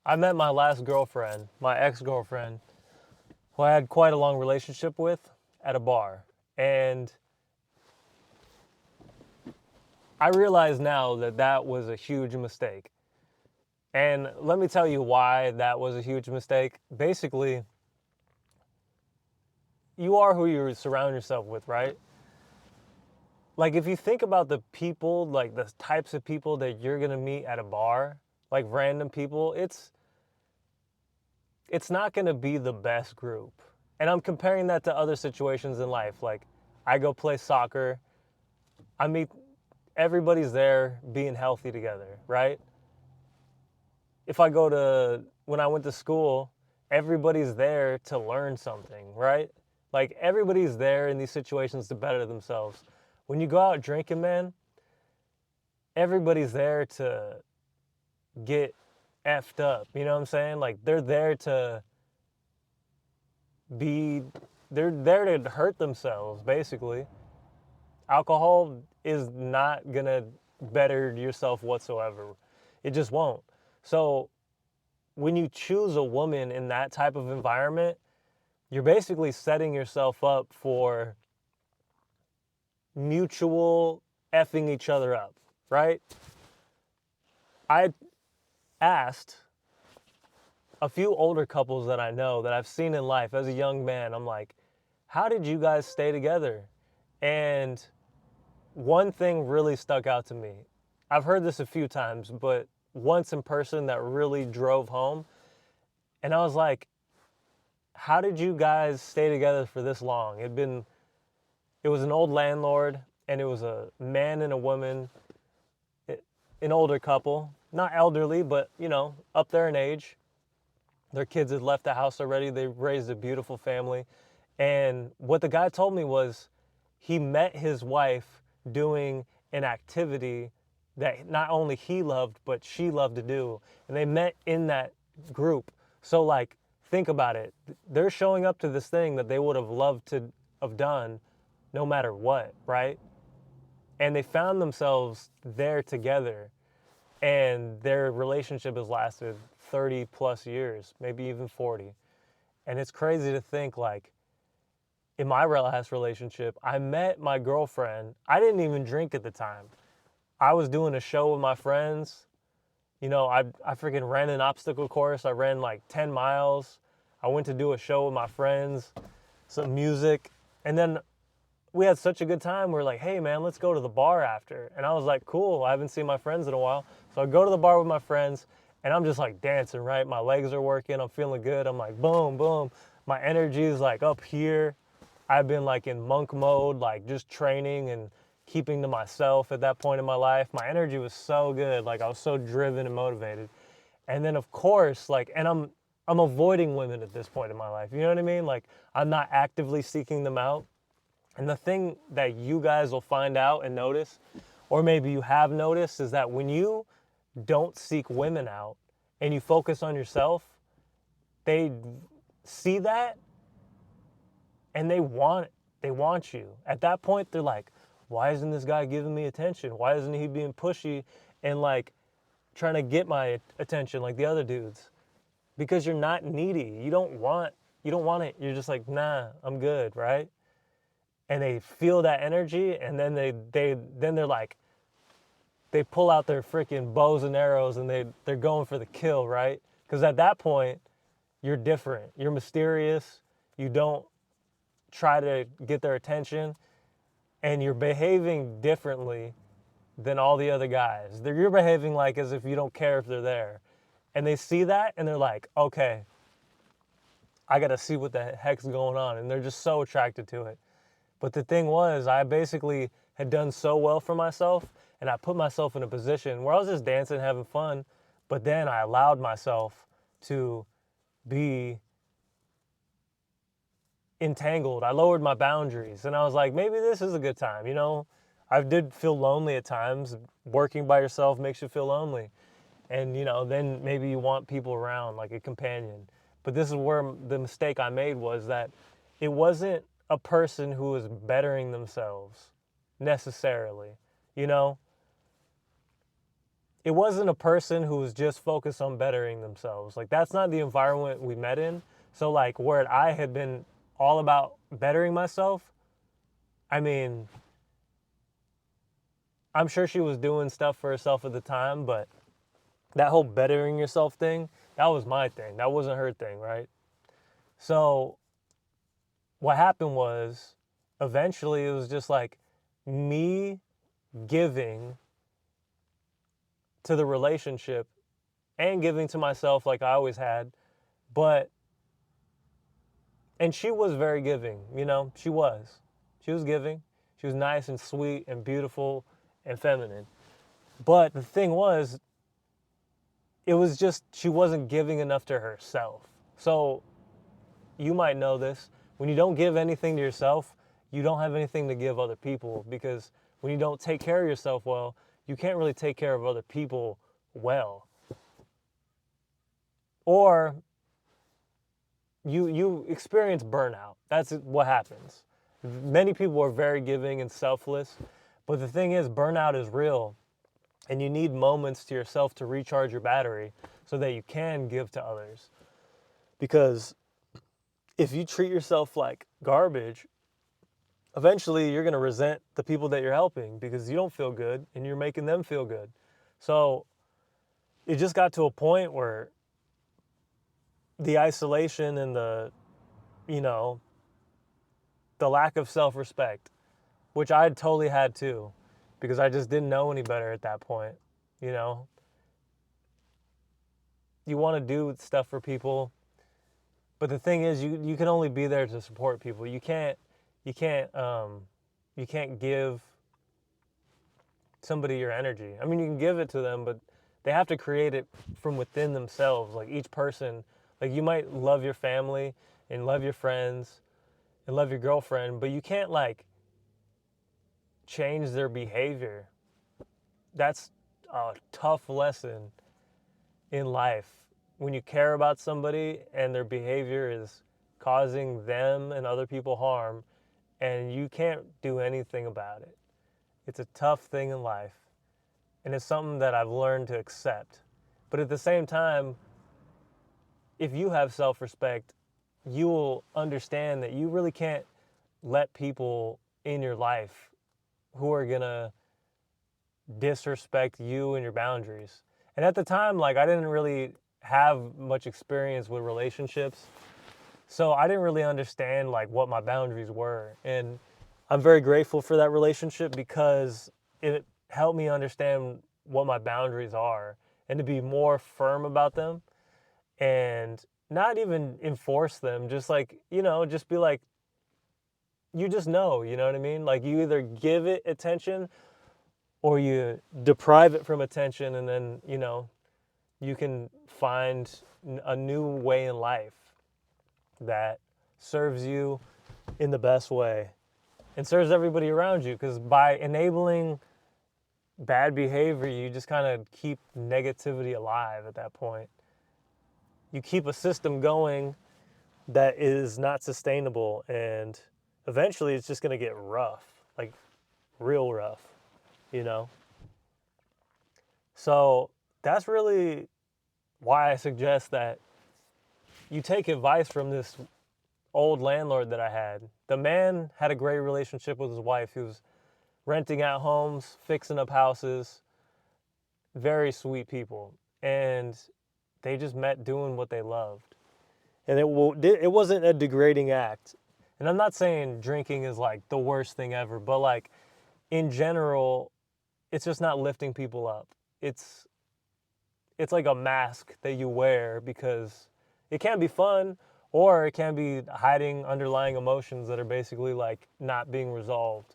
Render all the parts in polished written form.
I met my last girlfriend, my ex-girlfriend, who I had quite a long relationship with at a bar. And I realize now that that was a huge mistake. And let me tell you why that was a huge mistake. Basically, you are who you surround yourself with, right? Like if you think about the people, like the types of people that you're going to meet at a bar, like random people, it's not going to be the best group. And I'm comparing that to other situations in life. Like I go play soccer, I meet everybody's there being healthy together, right? If I go to when I went to school, everybody's there to learn something, right? Like everybody's there in these situations to better themselves. When you go out drinking, man, everybody's there to get effed up. You know what I'm saying? Like they're there to be they're there to hurt themselves basically. Alcohol is not going to better yourself whatsoever. It just won't. So, when you choose a woman in that type of environment, you're basically setting yourself up for mutual effing each other up, right? I asked a few older couples that I know that I've seen in life as a young man, I'm like, how did you guys stay together? And one thing really stuck out to me. I've heard this a few times, but once in person that really drove home. And I was like, how did you guys stay together for this long? It was an old landlord and it was a man and a woman, an older couple, not elderly, but up there in age. Their kids had left the house already. They raised a beautiful family. And what the guy told me was he met his wife doing an activity that not only he loved, but she loved to do. And they met in that group. So, like, think about it. They're showing up to this thing that they would have loved to have done no matter what, right? And they found themselves there together. And their relationship has lasted 30 plus years, maybe even 40. And it's crazy to think, like, in my last relationship, I met my girlfriend. I didn't even drink at the time. I was doing a show with my friends. I freaking ran an obstacle course. I ran like 10 miles. I went to do a show with my friends, some music. And then we had such a good time. We're like, hey, man, let's go to the bar after. And I was like, cool. I haven't seen my friends in a while. So I go to the bar with my friends, and I'm just like dancing, right? My legs are working. I'm feeling good. I'm like, boom, boom. My energy is like up here. I've been like in monk mode, like just training and keeping to myself at that point in my life. My energy was so good. Like I was so driven and motivated. And then of course, like, and I'm avoiding women at this point in my life. You know what I mean? Like I'm not actively seeking them out. And the thing that you guys will find out and notice, or maybe you have noticed, is that when you don't seek women out and you focus on yourself, they see that and they want you. At that point, they're like, why isn't this guy giving me attention? Why isn't he being pushy and like trying to get my attention like the other dudes? Because you're not needy. You don't want it. You're just like, nah, I'm good, right? And they feel that energy, and then they're like, they pull out their freaking bows and arrows, and they're going for the kill, right? Because at that point, you're different. You're mysterious. You don't try to get their attention, and you're behaving differently than all the other guys. You're behaving like as if you don't care if they're there. And they see that, and they're like, okay, I got to see what the heck's going on. And they're just so attracted to it. But the thing was, I basically had done so well for myself, and I put myself in a position where I was just dancing, having fun, but then I allowed myself to be entangled. I lowered my boundaries, and I was like, maybe this is a good time. I did feel lonely at times. Working by yourself makes you feel lonely. And, then maybe you want people around, like a companion. But this is where the mistake I made was that it wasn't a person who was bettering themselves necessarily. You know, it wasn't a person who was just focused on bettering themselves. Like, that's not the environment we met in. So like, where I had been all about bettering myself, I mean, I'm sure she was doing stuff for herself at the time, but that whole bettering yourself thing, that was my thing. That wasn't her thing, right? So what happened was, eventually it was just like me giving to the relationship and giving to myself like I always had. But, and she was very giving, you know, she was. She was giving. She was nice and sweet and beautiful and feminine. But the thing was, it was just, she wasn't giving enough to herself. So you might know this. When you don't give anything to yourself, you don't have anything to give other people, because when you don't take care of yourself well, you can't really take care of other people well. Or you experience burnout. That's what happens. Many people are very giving and selfless, but the thing is, burnout is real, and you need moments to yourself to recharge your battery so that you can give to others. Because if you treat yourself like garbage, eventually you're going to resent the people that you're helping, because you don't feel good and you're making them feel good. So it just got to a point where the isolation and you know, the lack of self-respect, which I totally had too, because I just didn't know any better at that point. You know, you want to do stuff for people, but the thing is, you can only be there to support people. You can't you can't give somebody your energy. I mean, you can give it to them, but they have to create it from within themselves. Like, each person, like, you might love your family and love your friends and love your girlfriend, but you can't like change their behavior. That's a tough lesson in life. When you care about somebody and their behavior is causing them and other people harm, and you can't do anything about it. It's a tough thing in life, and it's something that I've learned to accept. But at the same time, if you have self-respect, you will understand that you really can't let people in your life who are gonna disrespect you and your boundaries. And at the time, like, I didn't really have much experience with relationships, so I didn't really understand like what my boundaries were. And I'm very grateful for that relationship, because it helped me understand what my boundaries are and to be more firm about them, and not even enforce them, just like, you know, just be like, you just know, you know what I mean? Like, you either give it attention or you deprive it from attention, and then, you know, you can find a new way in life that serves you in the best way and serves everybody around you. Because by enabling bad behavior, you just kind of keep negativity alive at that point. You keep a system going that is not sustainable, and eventually it's just going to get rough, like real rough, you know? So that's really why I suggest that you take advice from this old landlord that I had. The man had a great relationship with his wife. He was renting out homes, fixing up houses, very sweet people. And they just met doing what they loved. And it wasn't a degrading act. And I'm not saying drinking is like the worst thing ever, but like, in general, it's just not lifting people up. It's like a mask that you wear, because it can be fun, or it can be hiding underlying emotions that are basically like not being resolved,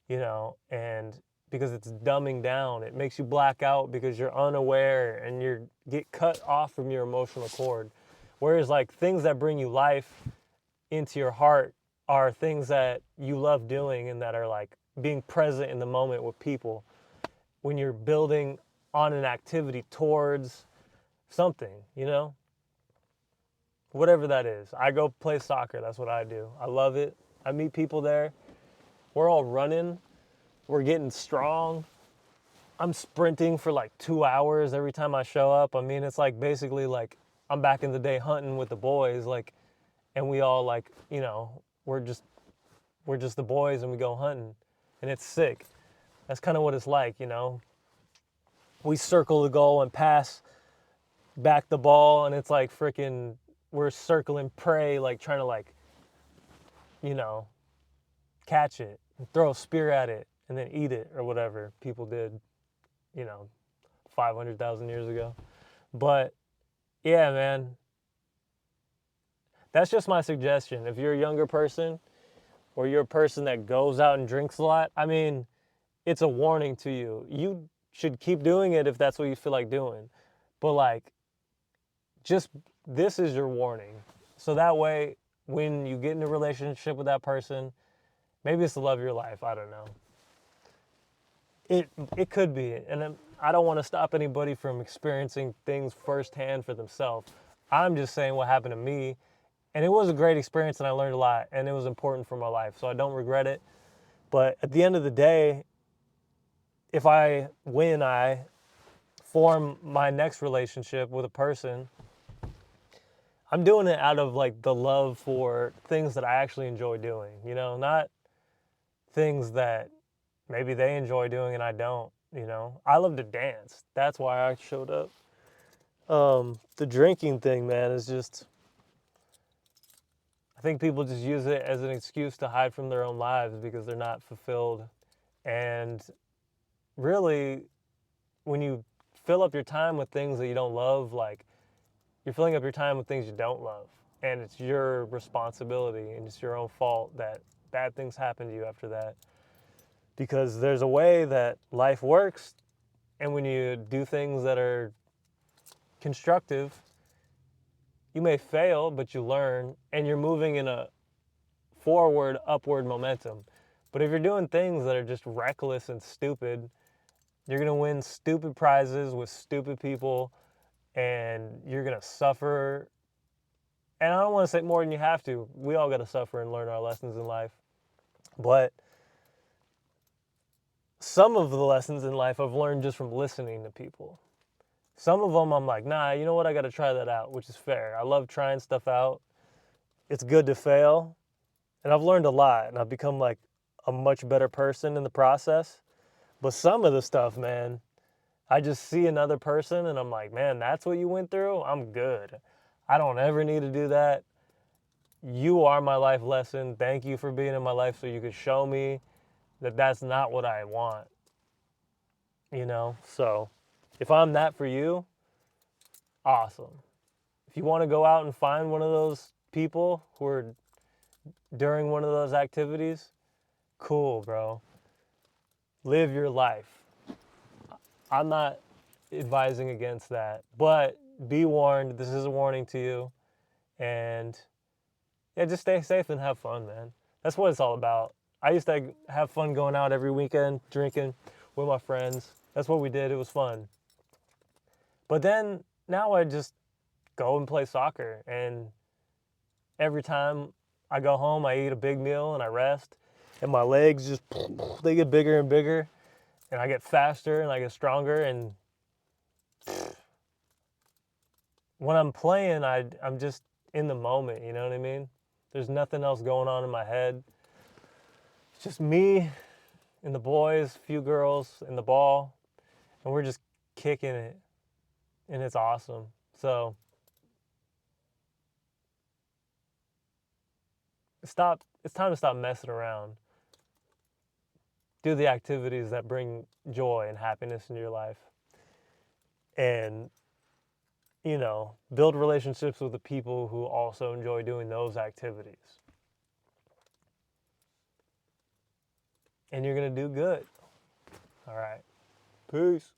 you know, and because it's dumbing down, it makes you black out because you're unaware and you get cut off from your emotional cord. Whereas like things that bring you life into your heart are things that you love doing and that are like being present in the moment with people when you're building on an activity towards something, you know? Whatever that is. I go play soccer. That's what I do. I love it. I meet people there. We're all running. We're getting strong. I'm sprinting for like 2 hours every time I show up. I mean, it's like basically like I'm back in the day hunting with the boys, like, and we all like, we're just the boys and we go hunting, and it's sick. That's kind of what it's like, you know. We circle the goal and pass back the ball, and it's like freaking we're circling prey, like trying to like, you know, catch it and throw a spear at it and then eat it or whatever people did, you know, 500,000 years ago. But yeah, man, that's just my suggestion. If you're a younger person or you're a person that goes out and drinks a lot, I mean, it's a warning to you. You should keep doing it if that's what you feel like doing. But like, just this is your warning. So that way, when you get in a relationship with that person, maybe it's the love of your life. I don't know. It could be, and I don't want to stop anybody from experiencing things firsthand for themselves. I'm just saying what happened to me, and it was a great experience, and I learned a lot, and it was important for my life, so I don't regret it. But at the end of the day, when I form my next relationship with a person, I'm doing it out of like the love for things that I actually enjoy doing, you know, not things that maybe they enjoy doing and I don't, you know. I love to dance. That's why I showed up. The drinking thing, man, is just, I think people just use it as an excuse to hide from their own lives because they're not fulfilled. And really, when you fill up your time with things that you don't love, like you're filling up your time with things you don't love. And it's your responsibility and it's your own fault that bad things happen to you after that. Because there's a way that life works, and when you do things that are constructive, you may fail, but you learn, and you're moving in a forward, upward momentum. But if you're doing things that are just reckless and stupid, you're gonna win stupid prizes with stupid people, and you're gonna suffer. And I don't want to say more than you have to. We all gotta suffer and learn our lessons in life. But some of the lessons in life I've learned just from listening to people. Some of them I'm like, nah, you know what? I got to try that out, which is fair. I love trying stuff out. It's good to fail. And I've learned a lot, and I've become like a much better person in the process. But some of the stuff, man, I just see another person and I'm like, man, that's what you went through? I'm good. I don't ever need to do that. You are my life lesson. Thank you for being in my life so you could show me that that's not what I want, you know? So if I'm that for you, awesome. If you want to go out and find one of those people who are during one of those activities, cool, bro. Live your life. I'm not advising against that, but be warned. This is a warning to you. And yeah, just stay safe and have fun, man. That's what it's all about. I used to have fun going out every weekend, drinking with my friends. That's what we did. It was fun. But then now I just go and play soccer. And every time I go home, I eat a big meal and I rest. And my legs just, they get bigger and bigger. And I get faster and I get stronger. And when I'm playing, I'm just in the moment, you know what I mean? There's nothing else going on in my head. It's just me and the boys, a few girls, and the ball. And we're just kicking it. And it's awesome. So it's time to stop messing around. Do the activities that bring joy and happiness into your life. And, you know, build relationships with the people who also enjoy doing those activities. And you're going to do good. All right. Peace.